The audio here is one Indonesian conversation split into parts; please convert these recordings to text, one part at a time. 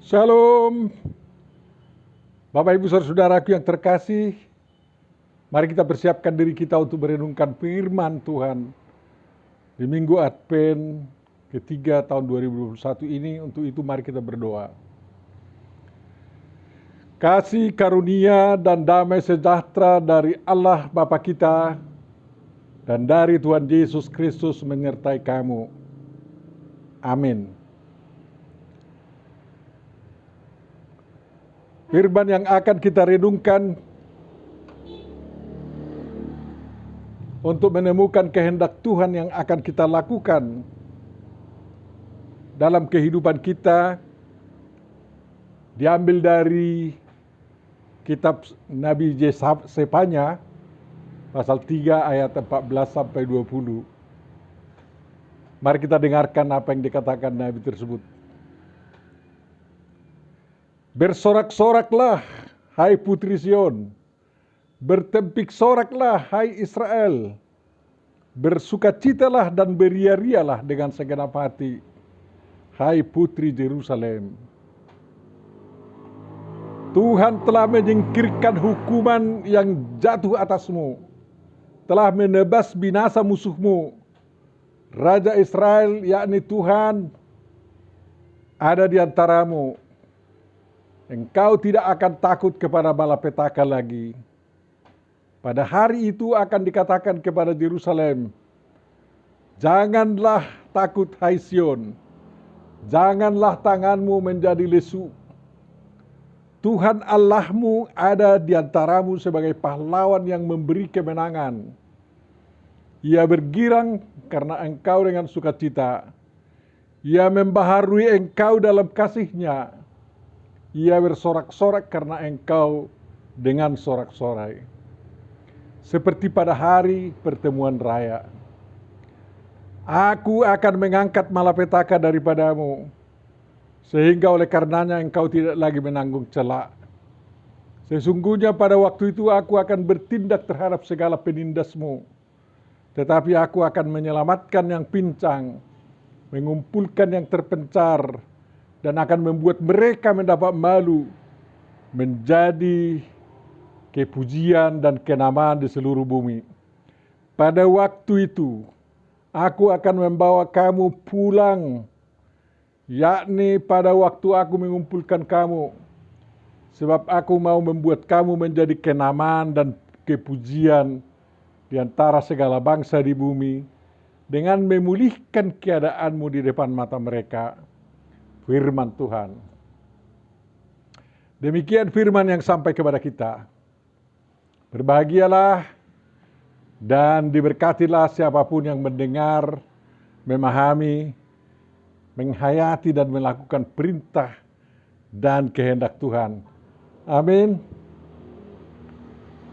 Shalom, Bapak Ibu Saudaraku yang terkasih. Mari kita persiapkan diri kita untuk merenungkan firman Tuhan di Minggu Advent ketiga tahun 2021 ini. Untuk itu mari kita berdoa. Kasih karunia dan damai sejahtera dari Allah Bapa kita dan dari Tuhan Yesus Kristus menyertai kamu. Amin. Firman yang akan kita renungkan untuk menemukan kehendak Tuhan yang akan kita lakukan dalam kehidupan kita diambil dari kitab Nabi Zefanya pasal 3 ayat 14 sampai 20. Mari kita dengarkan apa yang dikatakan Nabi tersebut. Bersorak-soraklah, hai putri Sion. Bertempik soraklah, hai Israel. Bersukacitalah dan beria-rialah dengan segenap hati, hai putri Yerusalem. Tuhan telah menyingkirkan hukuman yang jatuh atasmu, telah menebas binasa musuhmu. Raja Israel, yakni Tuhan, ada di antaramu. Engkau tidak akan takut kepada malapetaka lagi. Pada hari itu akan dikatakan kepada Yerusalem, janganlah takut hai Sion, janganlah tanganmu menjadi lesu. Tuhan Allahmu ada di antaramu sebagai pahlawan yang memberi kemenangan. Ia bergirang karena engkau dengan sukacita. Ia membaharui engkau dalam kasih-Nya. Ia bersorak-sorak karena engkau dengan sorak-sorai. Seperti pada hari pertemuan raya. Aku akan mengangkat malapetaka daripadamu, sehingga oleh karenanya engkau tidak lagi menanggung cela. Sesungguhnya pada waktu itu aku akan bertindak terhadap segala penindasmu, tetapi aku akan menyelamatkan yang pincang, mengumpulkan yang terpencar, dan akan membuat mereka mendapat malu, menjadi kepujian dan kenamaan di seluruh bumi. Pada waktu itu, aku akan membawa kamu pulang, yakni pada waktu aku mengumpulkan kamu, sebab aku mau membuat kamu menjadi kenamaan dan kepujian di antara segala bangsa di bumi, dengan memulihkan keadaanmu di depan mata mereka. Firman Tuhan. Demikian firman yang sampai kepada kita. Berbahagialah dan diberkatilah siapapun yang mendengar, memahami, menghayati dan melakukan perintah dan kehendak Tuhan. Amin.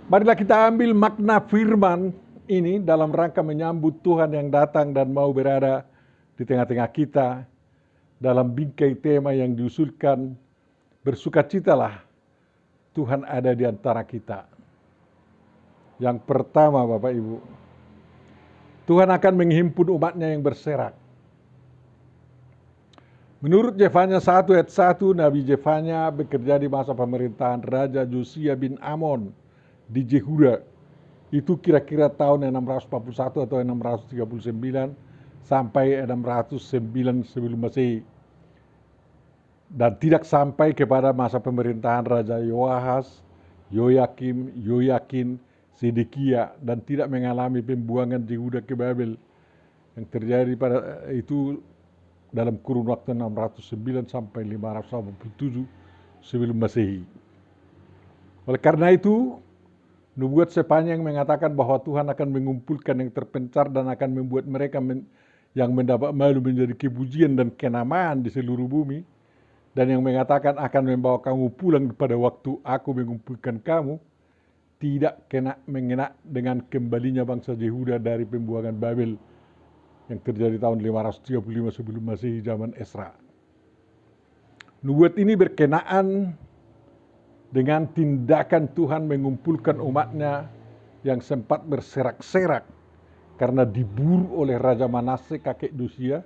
Marilah kita ambil makna firman ini dalam rangka menyambut Tuhan yang datang dan mau berada di tengah-tengah kita dalam bingkai tema yang diusulkan, bersukacitalah, Tuhan ada di antara kita. Yang pertama, Bapak Ibu, Tuhan akan menghimpun umatnya yang berserak. Menurut Zefanya 1 ayat 1, Nabi Zefanya bekerja di masa pemerintahan Raja Josia bin Amon di Yehuda. Itu kira-kira tahun 641 atau 639 sampai 609 sebelum Masehi. Dan tidak sampai kepada masa pemerintahan Raja Yoahas, Yoyakim, Yoyakin, Sedekia, dan tidak mengalami pembuangan Yehuda ke Babel yang terjadi pada itu dalam kurun waktu 609 sampai 587 sebelum Masehi. Oleh karena itu, nubuat Zefanya yang mengatakan bahwa Tuhan akan mengumpulkan yang terpencar dan akan membuat mereka yang mendapat malu menjadi kepujian dan kenamaan di seluruh bumi, dan yang mengatakan akan membawa kamu pulang pada waktu aku mengumpulkan kamu, tidak mengena dengan kembalinya bangsa Yehuda dari pembuangan Babel yang terjadi tahun 535 sebelum Masehi zaman Esra. Nubuat ini berkenaan dengan tindakan Tuhan mengumpulkan umatnya yang sempat berserak-serak karena diburu oleh Raja Manase kakek Josia,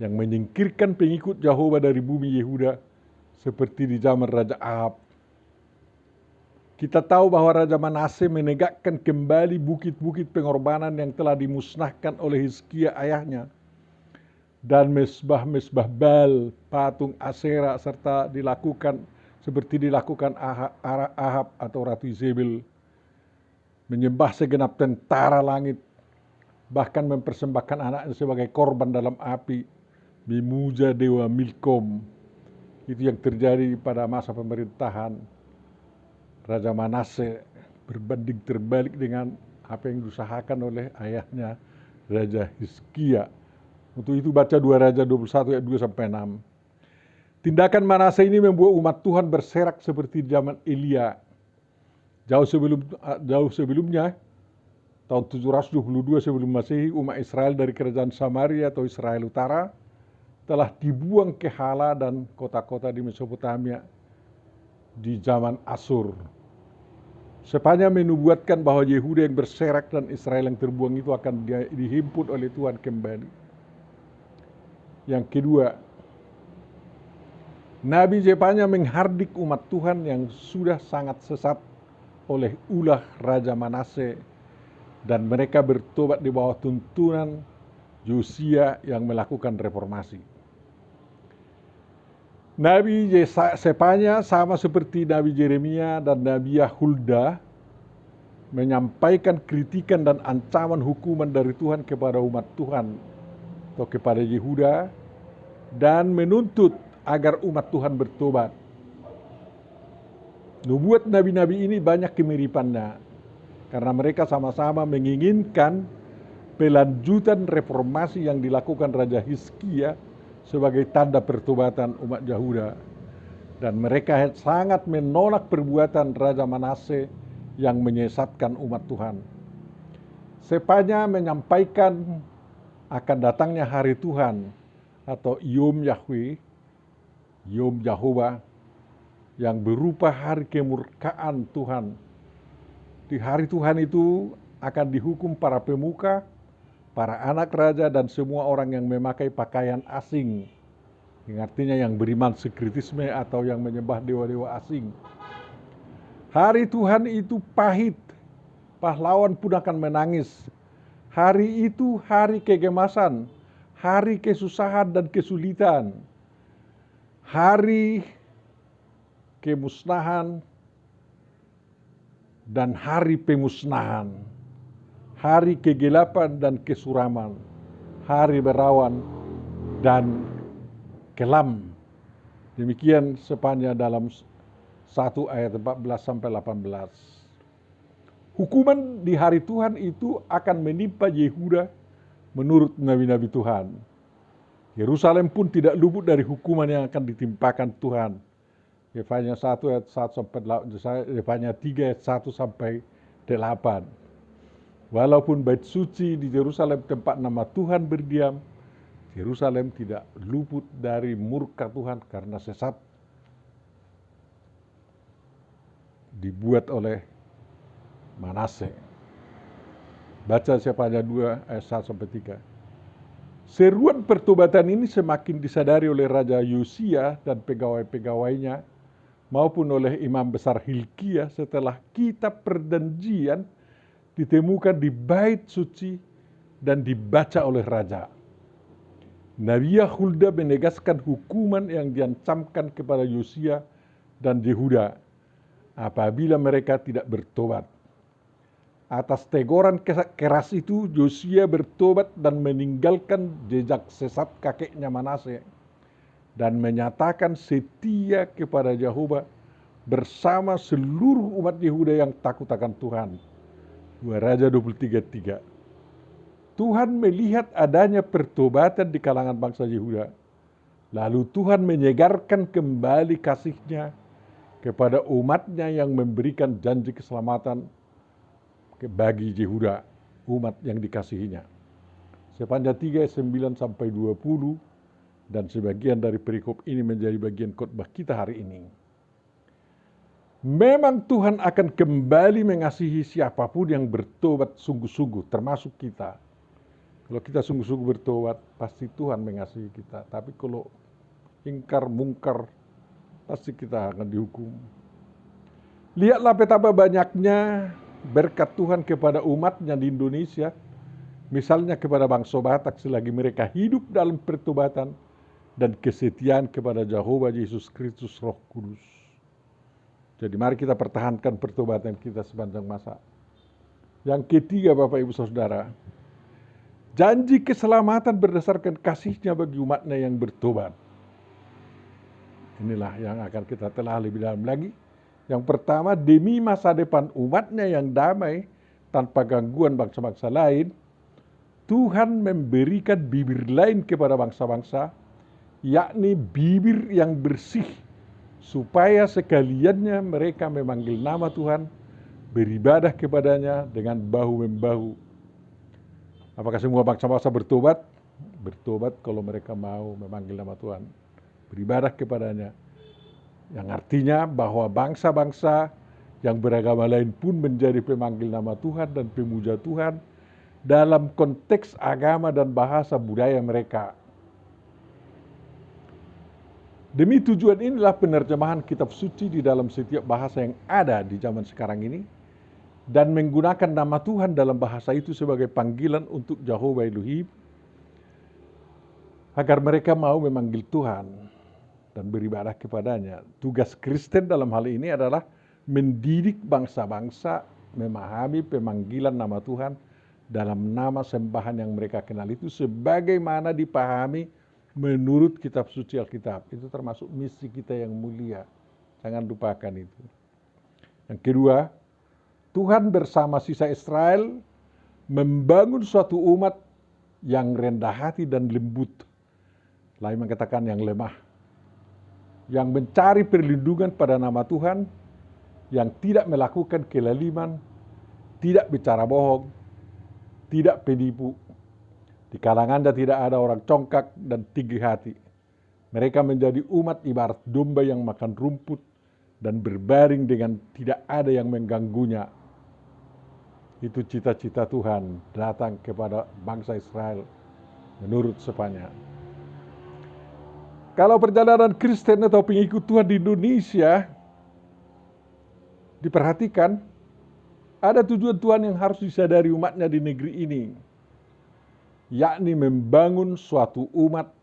yang menyingkirkan pengikut Yahova dari bumi Yehuda seperti di zaman Raja Ahab. Kita tahu bahwa Raja Manase menegakkan kembali bukit-bukit pengorbanan yang telah dimusnahkan oleh Hizkia ayahnya, dan mesbah-mesbah Baal, patung Asera, serta seperti dilakukan Ahab atau Ratu Izebel, menyembah segenap tentara langit, bahkan mempersembahkan anaknya sebagai korban dalam api, memuja dewa Milkom. Itu yang terjadi pada masa pemerintahan Raja Manase, berbanding terbalik dengan apa yang diusahakan oleh ayahnya Raja Hizkia. Untuk itu baca 2 Raja 21 ayat 2-6. Tindakan Manase ini membuat umat Tuhan berserak seperti di zaman Elia. Jauh sebelumnya, tahun 722 sebelum Masehi, umat Israel dari kerajaan Samaria atau Israel Utara telah dibuang ke Hala dan kota-kota di Mesopotamia di zaman Asyur. Sepanjang menubuatkan bahwa Yehuda yang berserak dan Israel yang terbuang itu akan dihimpun oleh Tuhan kembali. Yang kedua, Nabi Zefanya menghardik umat Tuhan yang sudah sangat sesat oleh ulah Raja Manase, dan mereka bertobat di bawah tuntunan Yosia yang melakukan reformasi. Nabi Zefanya sama seperti Nabi Yeremia dan Nabi Hulda menyampaikan kritikan dan ancaman hukuman dari Tuhan kepada umat Tuhan atau kepada Yehuda, dan menuntut agar umat Tuhan bertobat. Nubuat nabi-nabi ini banyak kemiripannya, karena mereka sama-sama menginginkan pelanjutan reformasi yang dilakukan Raja Hizkia sebagai tanda pertobatan umat Yehuda, dan mereka sangat menolak perbuatan Raja Manase yang menyesatkan umat Tuhan. Zefanya menyampaikan akan datangnya hari Tuhan atau Yom Yahweh, Yom Yahovah, yang berupa hari kemurkaan Tuhan. Di hari Tuhan itu akan dihukum para pemuka, para anak raja, dan semua orang yang memakai pakaian asing, yang artinya yang beriman sekritisme atau yang menyembah dewa-dewa asing. Hari Tuhan itu pahit, pahlawan pun akan menangis. Hari itu hari kegemasan, hari kesusahan dan kesulitan, hari kemusnahan dan hari pemusnahan, hari kegelapan dan kesuraman, hari berawan dan kelam. Demikian sepanjang dalam 1 ayat 14-18. Hukuman di hari Tuhan itu akan menimpa Yehuda menurut nabi-nabi Tuhan. Yerusalem pun tidak luput dari hukuman yang akan ditimpakan Tuhan. Zefanya 1 ayat 1-8, Zefanya 3 ayat 1-8. Walaupun bait suci di Yerusalem tempat nama Tuhan berdiam, Yerusalem tidak luput dari murka Tuhan karena sesat dibuat oleh Manase. Baca Zefanya 2 ayat 1-3. Seruan pertobatan ini semakin disadari oleh Raja Yosia dan pegawai-pegawainya maupun oleh Imam Besar Hilkia setelah kitab perjanjian ditemukan di bait suci dan dibaca oleh raja. Nabi Hulda menegaskan hukuman yang diancamkan kepada Yosia dan Yehuda apabila mereka tidak bertobat. Atas teguran keras itu, Yosia bertobat dan meninggalkan jejak sesat kakeknya Manase dan menyatakan setia kepada Yahova bersama seluruh umat Yehuda yang takut akan Tuhan. 2 Raja 23:3. Tuhan melihat adanya pertobatan di kalangan bangsa Yehuda. Lalu Tuhan menyegarkan kembali kasih-Nya kepada umat-Nya yang memberikan janji keselamatan bagi Yehuda, umat yang dikasihi-Nya. Sepanjang 3 ayat 9-20, dan sebagian dari perikop ini menjadi bagian khotbah kita hari ini. Memang Tuhan akan kembali mengasihi siapapun yang bertobat sungguh-sungguh, termasuk kita. Kalau kita sungguh-sungguh bertobat, pasti Tuhan mengasihi kita. Tapi kalau ingkar mungkar, pasti kita akan dihukum. Lihatlah betapa banyaknya berkat Tuhan kepada umatnya di Indonesia, misalnya kepada bangsa Batak selagi mereka hidup dalam pertobatan dan kesetiaan kepada Jehovah Yesus Kristus Roh Kudus. Jadi mari kita pertahankan pertobatan kita sepanjang masa. Yang ketiga Bapak Ibu Saudara, janji keselamatan berdasarkan kasihnya bagi umatnya yang bertobat. Inilah yang akan kita telah lebih dalam lagi. Yang pertama, demi masa depan umatnya yang damai tanpa gangguan bangsa-bangsa lain, Tuhan memberikan bibir lain kepada bangsa-bangsa, yakni bibir yang bersih, supaya sekaliannya mereka memanggil nama Tuhan, beribadah kepadanya dengan bahu-membahu. Apakah semua bangsa-bangsa bertobat? Bertobat kalau mereka mau memanggil nama Tuhan, beribadah kepadanya. Yang artinya bahwa bangsa-bangsa yang beragama lain pun menjadi pemanggil nama Tuhan dan pemuja Tuhan dalam konteks agama dan bahasa budaya mereka. Demi tujuan inilah penerjemahan kitab suci di dalam setiap bahasa yang ada di zaman sekarang ini, dan menggunakan nama Tuhan dalam bahasa itu sebagai panggilan untuk Jehovah Elohim, agar mereka mau memanggil Tuhan dan beribadah kepadanya. Tugas Kristen dalam hal ini adalah mendidik bangsa-bangsa memahami pemanggilan nama Tuhan dalam nama sembahan yang mereka kenal itu sebagaimana dipahami menurut kitab suci Alkitab. Itu termasuk misi kita yang mulia. Jangan lupakan itu. Yang kedua, Tuhan bersama sisa Israel membangun suatu umat yang rendah hati dan lembut. Lain mengatakan yang lemah, yang mencari perlindungan pada nama Tuhan, yang tidak melakukan kelaliman, tidak bicara bohong, tidak penipu. Di kalangannya tidak ada orang congkak dan tinggi hati. Mereka menjadi umat ibarat domba yang makan rumput dan berbaring dengan tidak ada yang mengganggunya. Itu cita-cita Tuhan datang kepada bangsa Israel menurut sepanya. Kalau perjalanan Kristen atau pengikut Tuhan di Indonesia diperhatikan, ada tujuan Tuhan yang harus disadari umatnya di negeri ini, yakni membangun suatu umat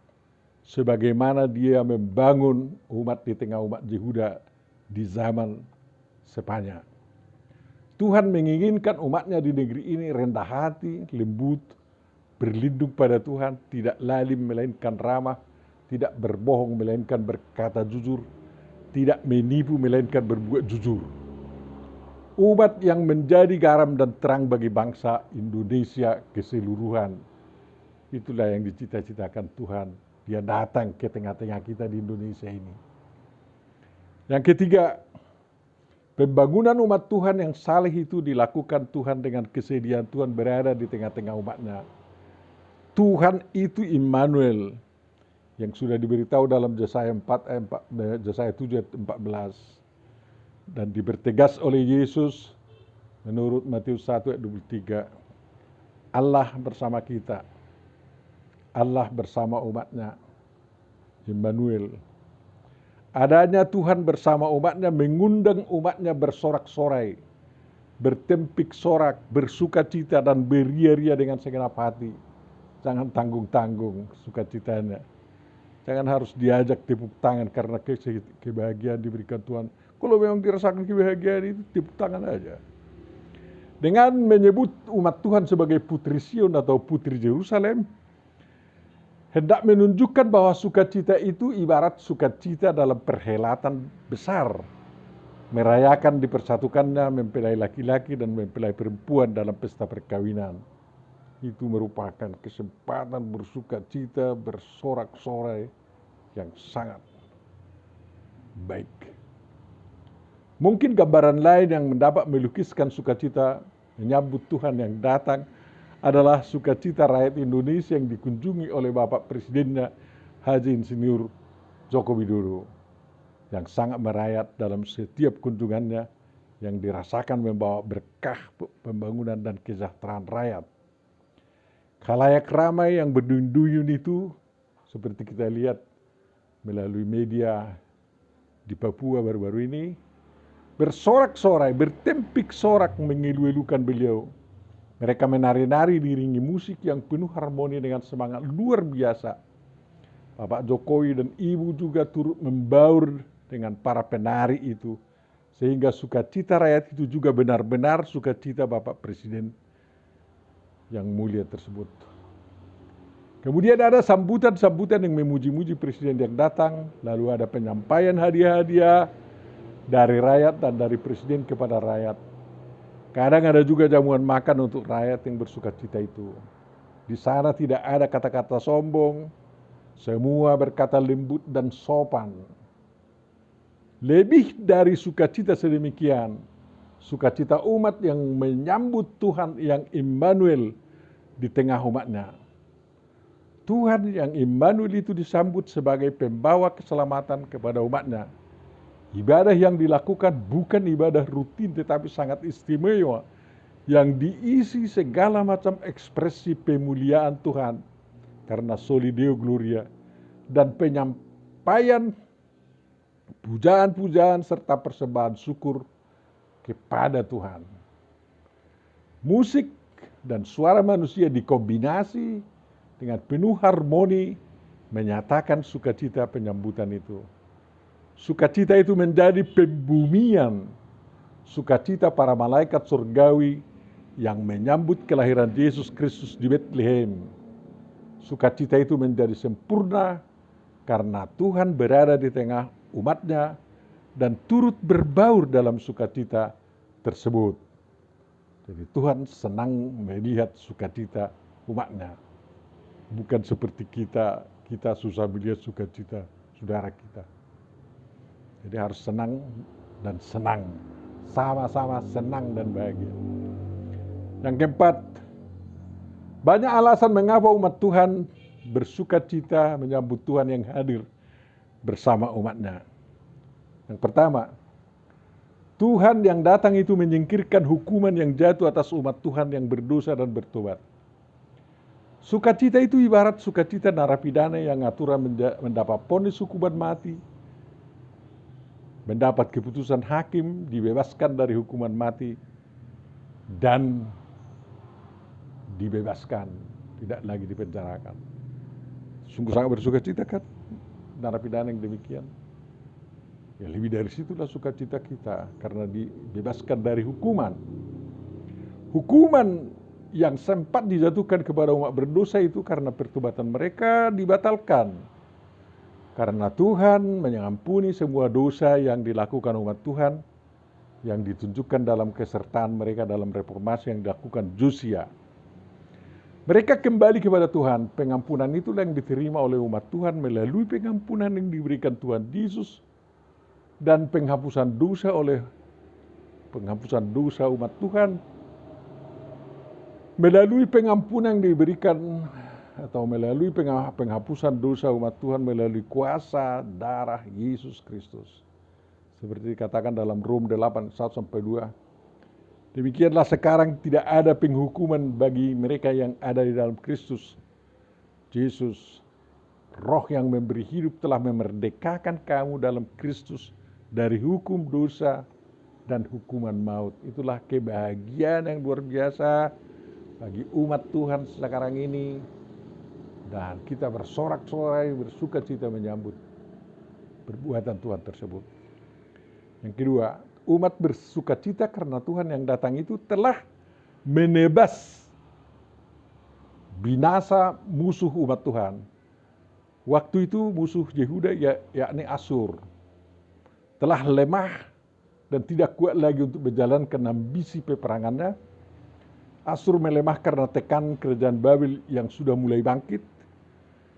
sebagaimana dia membangun umat di tengah umat Yehuda di zaman sepanya. Tuhan menginginkan umatnya di negeri ini rendah hati, lembut, berlindung pada Tuhan, tidak lalim melainkan ramah, tidak berbohong melainkan berkata jujur, tidak menipu melainkan berbuat jujur. Umat yang menjadi garam dan terang bagi bangsa Indonesia keseluruhan. Itulah yang dicita-citakan Tuhan. Dia datang ke tengah-tengah kita di Indonesia ini. Yang ketiga, pembangunan umat Tuhan yang saleh itu dilakukan Tuhan dengan kesediaan Tuhan berada di tengah-tengah umatnya. Tuhan itu Immanuel, yang sudah diberitahu dalam Yesaya 7 ayat 14 dan dipertegas oleh Yesus menurut Matius 1 ayat 23. Allah bersama kita, Allah bersama umatnya, Immanuel. Adanya Tuhan bersama umatnya mengundang umatnya bersorak-sorai, bertempik sorak, bersuka cita dan beria-ria dengan segenap hati. Jangan tanggung-tanggung sukacitanya. Jangan harus diajak tepuk tangan karena kebahagiaan diberikan Tuhan. Kalau memang dirasakan kebahagiaan itu tepuk tangan aja. Dengan menyebut umat Tuhan sebagai putri Sion atau putri Yerusalem, hendak menunjukkan bahwa sukacita itu ibarat sukacita dalam perhelatan besar. Merayakan dipersatukannya mempelai laki-laki dan mempelai perempuan dalam pesta perkawinan. Itu merupakan kesempatan bersukacita, bersorak-sorai yang sangat baik. Mungkin gambaran lain yang mendapat melukiskan sukacita menyambut Tuhan yang datang adalah sukacita rakyat Indonesia yang dikunjungi oleh Bapak Presidennya Haji Insinyur Joko Widodo, yang sangat merayat dalam setiap kunjungannya yang dirasakan membawa berkah pembangunan dan kesejahteraan rakyat. Khalayak ramai yang berduyun-duyun itu seperti kita lihat melalui media di Papua baru-baru ini bersorak-sorai, bertempik sorak mengeluh-elukan beliau. Mereka menari-nari diiringi musik yang penuh harmoni dengan semangat luar biasa. Bapak Jokowi dan Ibu juga turut membaur dengan para penari itu. Sehingga sukacita rakyat itu juga benar-benar sukacita Bapak Presiden yang mulia tersebut. Kemudian ada sambutan-sambutan yang memuji-muji Presiden yang datang. Lalu ada penyampaian hadiah-hadiah dari rakyat dan dari Presiden kepada rakyat. Kadang ada juga jamuan makan untuk rakyat yang bersukacita itu. Di sana tidak ada kata-kata sombong, semua berkata lembut dan sopan. Lebih dari sukacita sedemikian, sukacita umat yang menyambut Tuhan yang Immanuel di tengah umatnya. Tuhan yang Immanuel itu disambut sebagai pembawa keselamatan kepada umatnya. Ibadah yang dilakukan bukan ibadah rutin tetapi sangat istimewa yang diisi segala macam ekspresi pemuliaan Tuhan karena soli Deo Gloria dan penyampaian pujaan-pujaan serta persembahan syukur kepada Tuhan. Musik dan suara manusia dikombinasi dengan penuh harmoni menyatakan sukacita penyambutan itu. Sukacita itu menjadi pembumian sukacita para malaikat surgawi yang menyambut kelahiran Yesus Kristus di Bethlehem. Sukacita itu menjadi sempurna karena Tuhan berada di tengah umatnya dan turut berbaur dalam sukacita tersebut. Jadi Tuhan senang melihat sukacita umatnya. Bukan seperti kita susah melihat sukacita saudara kita. Jadi harus senang dan senang. Sama-sama senang dan bahagia. Yang keempat, banyak alasan mengapa umat Tuhan bersukacita menyambut Tuhan yang hadir bersama umatnya. Yang pertama, Tuhan yang datang itu menyingkirkan hukuman yang jatuh atas umat Tuhan yang berdosa dan bertobat. Sukacita itu ibarat sukacita narapidana yang aturan mendapat vonis hukuman mati, mendapat keputusan hakim, dibebaskan dari hukuman mati, dan dibebaskan, tidak lagi dipenjarakan. Sungguh sangat bersukacita kan narapidana yang demikian. Ya lebih dari situlah sukacita kita karena dibebaskan dari hukuman. Hukuman yang sempat dijatuhkan kepada umat berdosa itu karena pertobatan mereka dibatalkan. Karena Tuhan mengampuni semua dosa yang dilakukan umat Tuhan yang ditunjukkan dalam kesertaan mereka dalam reformasi yang dilakukan Josia. Mereka kembali kepada Tuhan. Pengampunan itulah yang diterima oleh umat Tuhan melalui pengampunan yang diberikan Tuhan Yesus dan penghapusan dosa umat Tuhan melalui pengampunan yang diberikan atau melalui penghapusan dosa umat Tuhan melalui kuasa darah Yesus Kristus. Seperti dikatakan dalam Rom 8:1-2. Demikianlah sekarang tidak ada penghukuman bagi mereka yang ada di dalam Kristus Yesus. Roh yang memberi hidup telah memerdekakan kamu dalam Kristus dari hukum dosa dan hukuman maut. Itulah kebahagiaan yang luar biasa bagi umat Tuhan sekarang ini. Dan kita bersorak-sorai, bersukacita menyambut perbuatan Tuhan tersebut. Yang kedua, umat bersukacita karena Tuhan yang datang itu telah menebas binasa musuh umat Tuhan. Waktu itu musuh Yehuda yakni Asyur telah lemah dan tidak kuat lagi untuk menjalankan ambisi peperangannya. Asyur melemah karena tekanan kerajaan Babel yang sudah mulai bangkit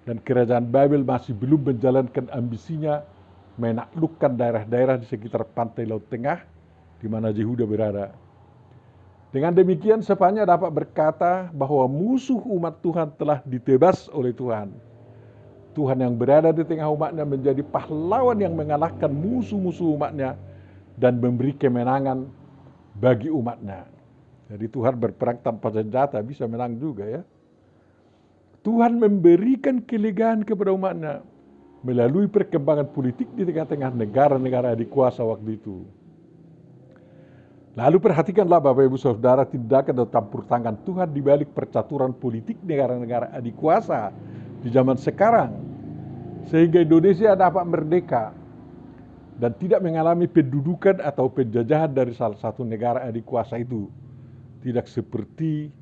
dan kerajaan Babel masih belum menjalankan ambisinya menaklukkan daerah-daerah di sekitar pantai Laut Tengah di mana Yehuda berada. Dengan demikian sepanjang dapat berkata bahwa musuh umat Tuhan telah ditebas oleh Tuhan. Tuhan yang berada di tengah umatnya menjadi pahlawan yang mengalahkan musuh-musuh umatnya dan memberi kemenangan bagi umatnya. Jadi Tuhan berperang tanpa senjata bisa menang juga ya. Tuhan memberikan kelegaan kepada umatnya. melalui perkembangan politik di tengah-tengah negara-negara adikuasa waktu itu. Lalu perhatikanlah Bapak Ibu Saudara tindakan atau campur tangan Tuhan di balik percaturan politik negara-negara adikuasa di zaman sekarang, sehingga Indonesia dapat merdeka dan tidak mengalami pendudukan atau penjajahan dari salah satu negara adikuasa itu. Tidak seperti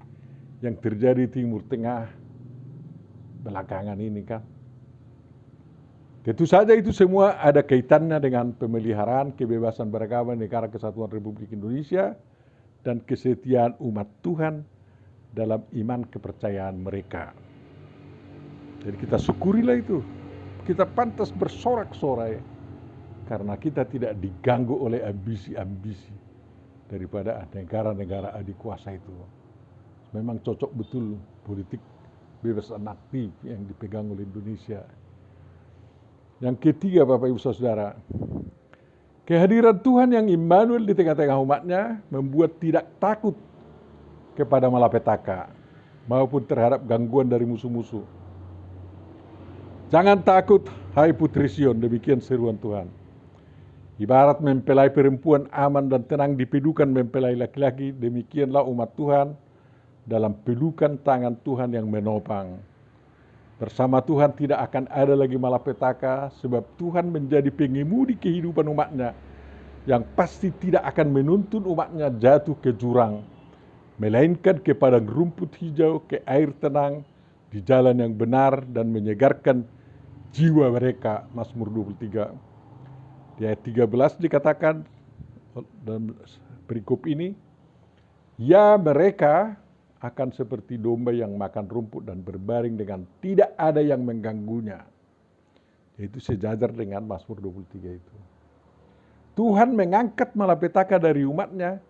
yang terjadi di Timur Tengah belakangan ini kan. Tentu saja itu semua ada kaitannya dengan pemeliharaan kebebasan beragama Negara Kesatuan Republik Indonesia dan kesetiaan umat Tuhan dalam iman kepercayaan mereka. Jadi kita syukurilah itu. Kita pantas bersorak-sorai karena kita tidak diganggu oleh ambisi-ambisi daripada negara-negara adikuasa itu. Memang cocok betul politik bebas aktif yang dipegang oleh Indonesia. Yang ketiga Bapak Ibu Saudara, kehadiran Tuhan yang Immanuel di tengah-tengah umatnya membuat tidak takut kepada malapetaka maupun terhadap gangguan dari musuh-musuh. Jangan takut, hai putri Sion, demikian seruan Tuhan. Ibarat mempelai perempuan aman dan tenang dipedukan mempelai laki-laki, demikianlah umat Tuhan dalam pelukan tangan Tuhan yang menopang. Bersama Tuhan tidak akan ada lagi malapetaka, sebab Tuhan menjadi pengemudi kehidupan umatnya, yang pasti tidak akan menuntun umatnya jatuh ke jurang, melainkan ke padang rumput hijau, ke air tenang, di jalan yang benar dan menyegarkan jiwa mereka. Mazmur 23. Di ayat 13 dikatakan dalam perikop ini, ya mereka akan seperti domba yang makan rumput dan berbaring dengan tidak ada yang mengganggunya. Itu sejajar dengan Mazmur 23 itu. Tuhan mengangkat malapetaka dari umatnya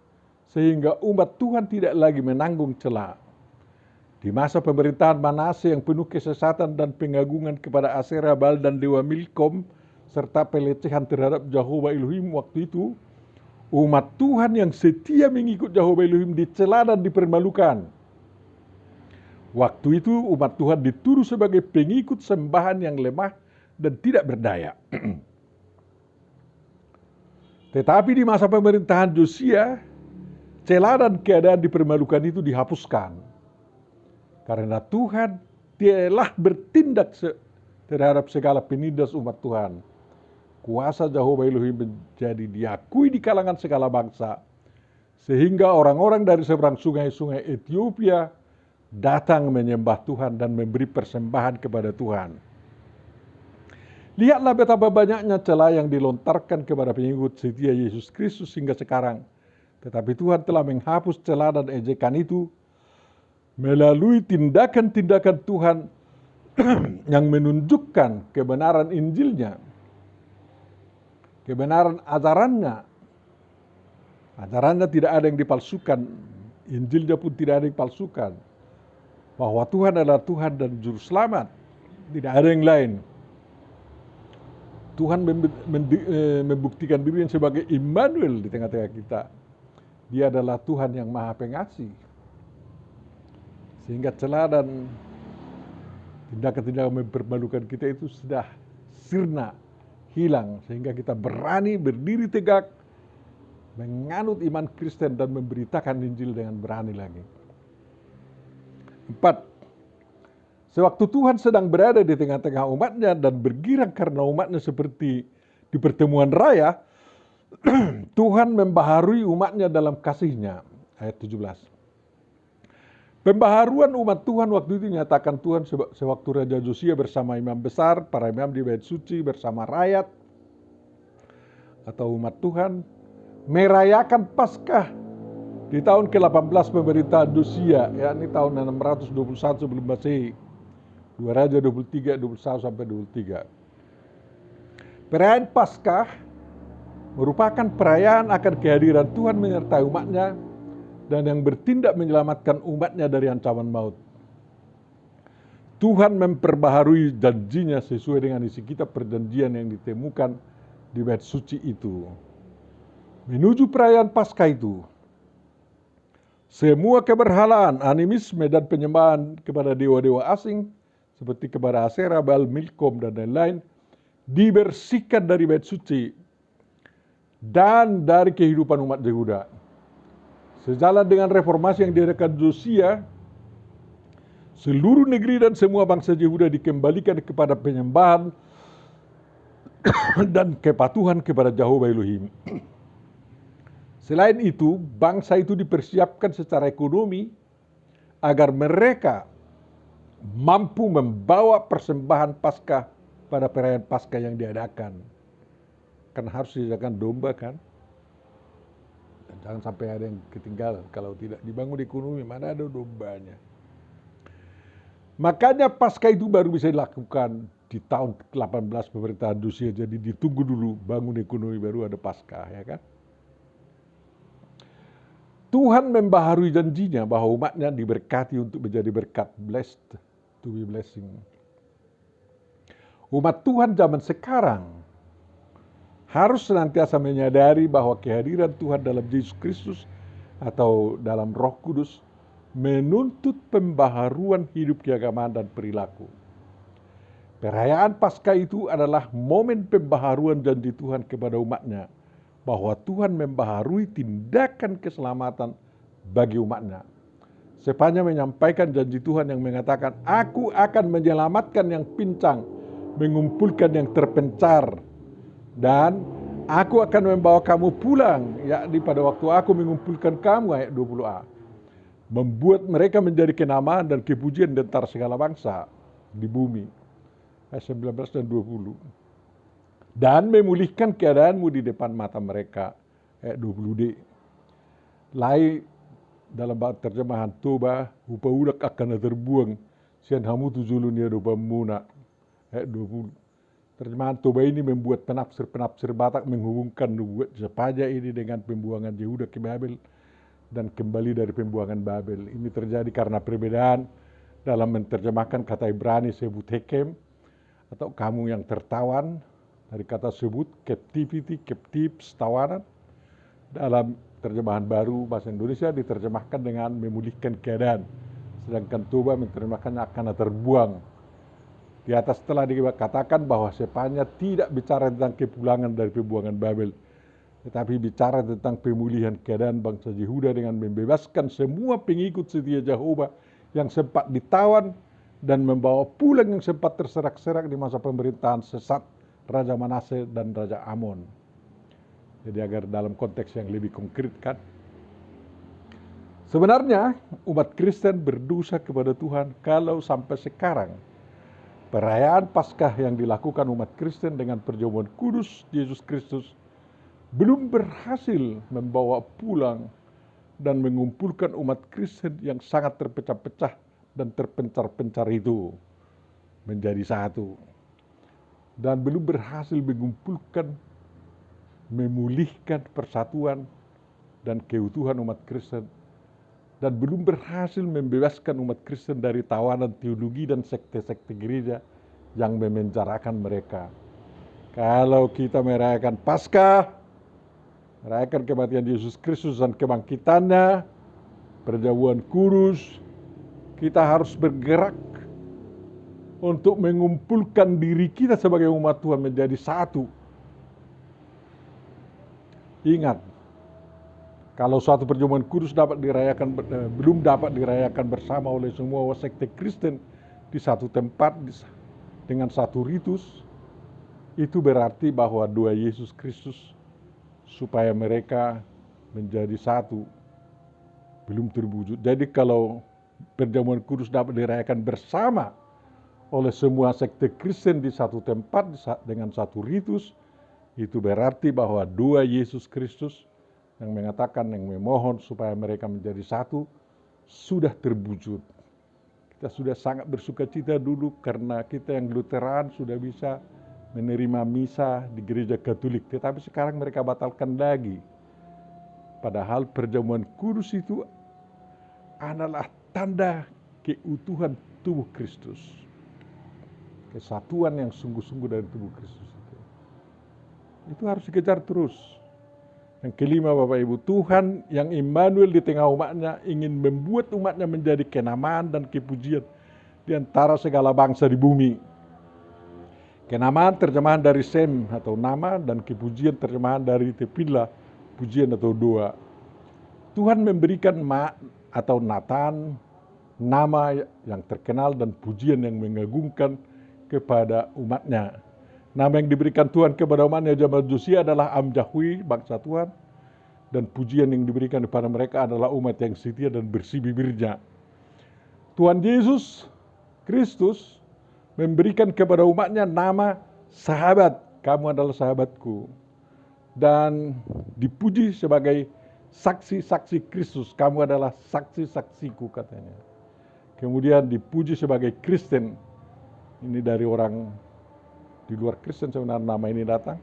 sehingga umat Tuhan tidak lagi menanggung cela. Di masa pemerintahan Manase yang penuh kesesatan dan pengagungan kepada Asera, Baal dan Dewa Milkom serta pelecehan terhadap Jehovah Elohim waktu itu, umat Tuhan yang setia mengikut Jehovah Elohim dicela dan dipermalukan. Waktu itu umat Tuhan dituduh sebagai pengikut sembahan yang lemah dan tidak berdaya. Tetapi di masa pemerintahan Josia, cela dan keadaan dipermalukan itu dihapuskan. Karena Tuhan telah bertindak terhadap segala penindas umat Tuhan. Kuasa Jehovah Elohim menjadi diakui di kalangan segala bangsa, sehingga orang-orang dari seberang sungai-sungai Ethiopia datang menyembah Tuhan dan memberi persembahan kepada Tuhan. Lihatlah betapa banyaknya cela yang dilontarkan kepada pengikut setia Yesus Kristus hingga sekarang. Tetapi Tuhan telah menghapus cela dan ejekan itu melalui tindakan-tindakan Tuhan yang menunjukkan kebenaran Injilnya, kebenaran ajarannya. Ajarannya tidak ada yang dipalsukan, Injilnya pun tidak ada yang dipalsukan. Bahwa Tuhan adalah Tuhan dan Juru Selamat, tidak ada yang lain. Tuhan membuktikan dirinya sebagai Immanuel di tengah-tengah kita. Dia adalah Tuhan yang Maha Pengasih. Sehingga cela dan tindakan-tindakan mempermalukan kita itu sudah sirna, hilang. Sehingga kita berani berdiri tegak, menganut iman Kristen dan memberitakan Injil dengan berani lagi. 4. Sewaktu Tuhan sedang berada di tengah-tengah umatnya dan bergirang karena umatnya seperti di pertemuan raya, Tuhan membaharui umatnya dalam kasih-Nya. Ayat 17. Pembaharuan umat Tuhan waktu itu dinyatakan Tuhan sewaktu Raja Josia bersama imam besar, para imam di bait suci bersama rakyat atau umat Tuhan merayakan Paskah di tahun ke-18 pemerintahan Josia, yakni tahun 621 sebelum Masehi. 2 Raja 23, 21 sampai 23. Perayaan Paskah merupakan perayaan akan kehadiran Tuhan menyertai umatnya dan yang bertindak menyelamatkan umatnya dari ancaman maut. Tuhan memperbaharui janjinya sesuai dengan isi kitab perjanjian yang ditemukan di bait suci itu. Menuju perayaan Paskah itu, semua keberhalaan, animisme dan penyembahan kepada dewa-dewa asing seperti kepada Asera, Baal, Milkom dan lain-lain dibersihkan dari bait suci dan dari kehidupan umat Yehuda. Sejalan dengan reformasi yang diadakan Josia, seluruh negeri dan semua bangsa Yehuda dikembalikan kepada penyembahan dan kepatuhan kepada Jehovah Elohim. Selain itu, bangsa itu dipersiapkan secara ekonomi agar mereka mampu membawa persembahan Paskah pada perayaan Paskah yang diadakan. Kan harus diadakan domba kan? Dan jangan sampai ada yang ketinggalan. Kalau tidak dibangun ekonomi, mana ada dombanya. Makanya Paskah itu baru bisa dilakukan di tahun ke-18 pemerintahan Josia. Jadi ditunggu dulu bangun ekonomi baru ada Paskah, ya kan? Tuhan membaharui janjinya bahwa umatnya diberkati untuk menjadi berkat, blessed to be blessing. Umat Tuhan zaman sekarang harus senantiasa menyadari bahwa kehadiran Tuhan dalam Yesus Kristus atau dalam Roh Kudus menuntut pembaharuan hidup keagamaan dan perilaku. Perayaan Paskah itu adalah momen pembaharuan janji Tuhan kepada umatnya, bahwa Tuhan membaharui tindakan keselamatan bagi umatnya. Sepanjang menyampaikan janji Tuhan yang mengatakan, "Aku akan menyelamatkan yang pincang, mengumpulkan yang terpencar, dan aku akan membawa kamu pulang, yakni pada waktu aku mengumpulkan kamu," ayat 20a. Membuat mereka menjadi kenamaan dan kepujian di antara segala bangsa di bumi. Ayat 19 dan 20. Dan memulihkan keadaanmu di depan mata mereka. Ayat 20d. Lai dalam terjemahan Toba, "Hupa udak akan terbuang, sian hamu tujulunia doba muna." Ayat 20. Terjemahan Toba ini membuat penafsir-penafsir Batak menghubungkan nubuat sepaja ini dengan pembuangan Yehuda ke Babel dan kembali dari pembuangan Babel. Ini terjadi karena perbedaan dalam menerjemahkan kata Ibrani sebut hekem atau kamu yang tertawan, dari kata sebut captivity, captives, tawanan. Dalam terjemahan baru bahasa Indonesia diterjemahkan dengan memulihkan keadaan, sedangkan Toba menerjemahkannya akan terbuang. Di atas telah dikatakan bahwa sepanjang tidak bicara tentang kepulangan dari pembuangan Babel, tetapi bicara tentang pemulihan keadaan bangsa Yehuda dengan membebaskan semua pengikut setia Jehovah yang sempat ditawan dan membawa pulang yang sempat terserak-serak di masa pemerintahan sesat Raja Manase dan Raja Amon. Jadi agar dalam konteks yang lebih konkret kan. Sebenarnya umat Kristen berdosa kepada Tuhan kalau sampai sekarang perayaan Paskah yang dilakukan umat Kristen dengan perjamuan kudus Yesus Kristus belum berhasil membawa pulang dan mengumpulkan umat Kristen yang sangat terpecah-pecah dan terpencar-pencar itu menjadi satu. Dan belum berhasil mengumpulkan, memulihkan persatuan dan keutuhan umat Kristen. Dan belum berhasil membebaskan umat Kristen dari tawanan teologi dan sekte-sekte gereja yang memenjarakan mereka. Kalau kita merayakan Paskah, merayakan kematian Yesus Kristus dan kebangkitannya, perjamuan kudus, kita harus bergerak untuk mengumpulkan diri kita sebagai umat Tuhan menjadi satu. Ingat, kalau suatu perjamuan kudus belum dapat dirayakan bersama oleh semua sekte Kristen di satu tempat dengan satu ritus, itu berarti bahwa doa Yesus Kristus supaya mereka menjadi satu belum terwujud. Jadi kalau perjamuan kudus dapat dirayakan bersama oleh semua sekte Kristen di satu tempat dengan satu ritus, itu berarti bahwa doa Yesus Kristus yang mengatakan, yang memohon supaya mereka menjadi satu, sudah terwujud. Kita sudah sangat bersuka cita dulu karena kita yang Lutheran sudah bisa menerima misa di gereja Katolik, tetapi sekarang mereka batalkan lagi. Padahal perjamuan kudus itu adalah tanda keutuhan tubuh Kristus. Kesatuan yang sungguh-sungguh dari tubuh Kristus itu harus dikejar terus. Yang kelima, Bapak Ibu, Tuhan yang Immanuel di tengah umatnya ingin membuat umatnya menjadi kenamaan dan kepujian di antara segala bangsa di bumi. Kenamaan terjemahan dari Sem atau nama, dan kepujian terjemahan dari Tepila, pujian atau doa. Tuhan memberikan atau Nathan nama yang terkenal dan pujian yang mengagumkan kepada umatnya. Nama yang diberikan Tuhan kepada umatnya zaman Josia adalah Amjahwi, bangsa Tuhan. Dan pujian yang diberikan kepada mereka adalah umat yang setia dan bersih bibirnya. Tuhan Yesus Kristus memberikan kepada umatnya nama sahabat. Kamu adalah sahabatku. Dan dipuji sebagai saksi-saksi Kristus. Kamu adalah saksi-saksiku, katanya. Kemudian dipuji sebagai Kristen. Ini dari orang di luar Kristen sebenarnya nama ini datang.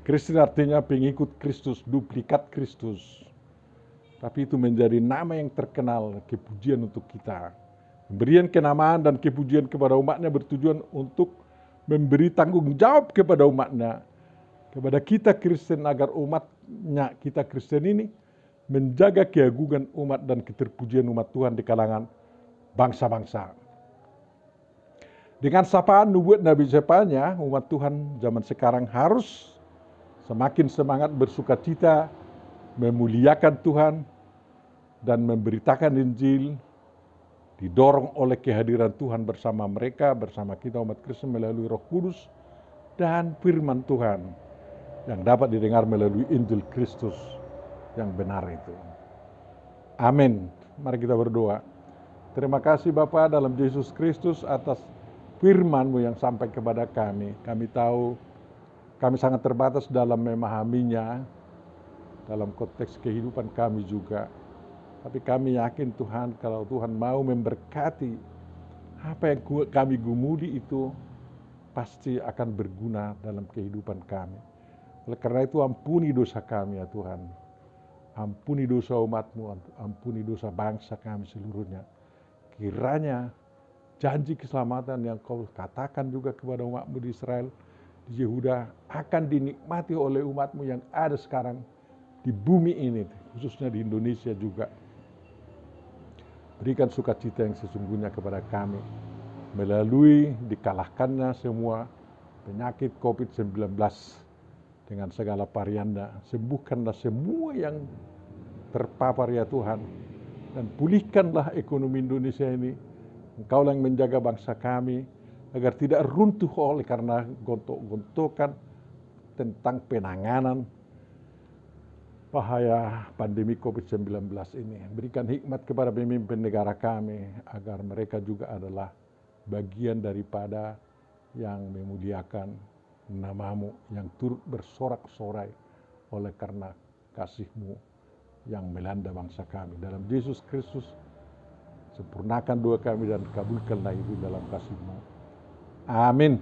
Kristen artinya pengikut Kristus, duplikat Kristus. Tapi itu menjadi nama yang terkenal, kepujian untuk kita. Pemberian kenamaan dan kepujian kepada umatnya bertujuan untuk memberi tanggung jawab kepada umatnya, kepada kita Kristen, agar umatnya kita Kristen ini menjaga keagungan umat dan keterpujian umat Tuhan di kalangan bangsa-bangsa. Dengan sapaan nubuat Nabi Zefanya, umat Tuhan zaman sekarang harus semakin semangat bersukacita, memuliakan Tuhan, dan memberitakan Injil, didorong oleh kehadiran Tuhan bersama mereka, bersama kita umat Kristen melalui Roh Kudus dan firman Tuhan yang dapat didengar melalui Injil Kristus yang benar itu. Amin. Mari kita berdoa. Terima kasih Bapa dalam Yesus Kristus atas firman-Mu yang sampai kepada kami. Kami tahu kami sangat terbatas dalam memahaminya, dalam konteks kehidupan kami juga. Tapi kami yakin Tuhan, kalau Tuhan mau memberkati apa yang kami gumuli itu pasti akan berguna dalam kehidupan kami. Oleh karena itu ampuni dosa kami ya Tuhan. Ampuni dosa umat-Mu, ampuni dosa bangsa kami seluruhnya. Kiranya janji keselamatan yang Kau katakan juga kepada umat-Mu di Israel, di Yehuda, akan dinikmati oleh umat-Mu yang ada sekarang di bumi ini, khususnya di Indonesia juga. Berikan sukacita yang sesungguhnya kepada kami melalui dikalahkannya semua penyakit COVID-19 dengan segala variannya. Sembuhkanlah semua yang terpapar ya Tuhan, dan pulihkanlah ekonomi Indonesia ini. Engkau yang menjaga bangsa kami agar tidak runtuh oleh karena gontok-gontokan tentang penanganan bahaya pandemi COVID-19 ini. Berikan hikmat kepada pemimpin negara kami agar mereka juga adalah bagian daripada yang memuliakan nama-Mu, yang turut bersorak-sorai oleh karena kasih-Mu yang melanda bangsa kami. Dalam Yesus Kristus, sempurnakan doa kami dan kabulkanlah itu dalam kasih-Mu. Amin.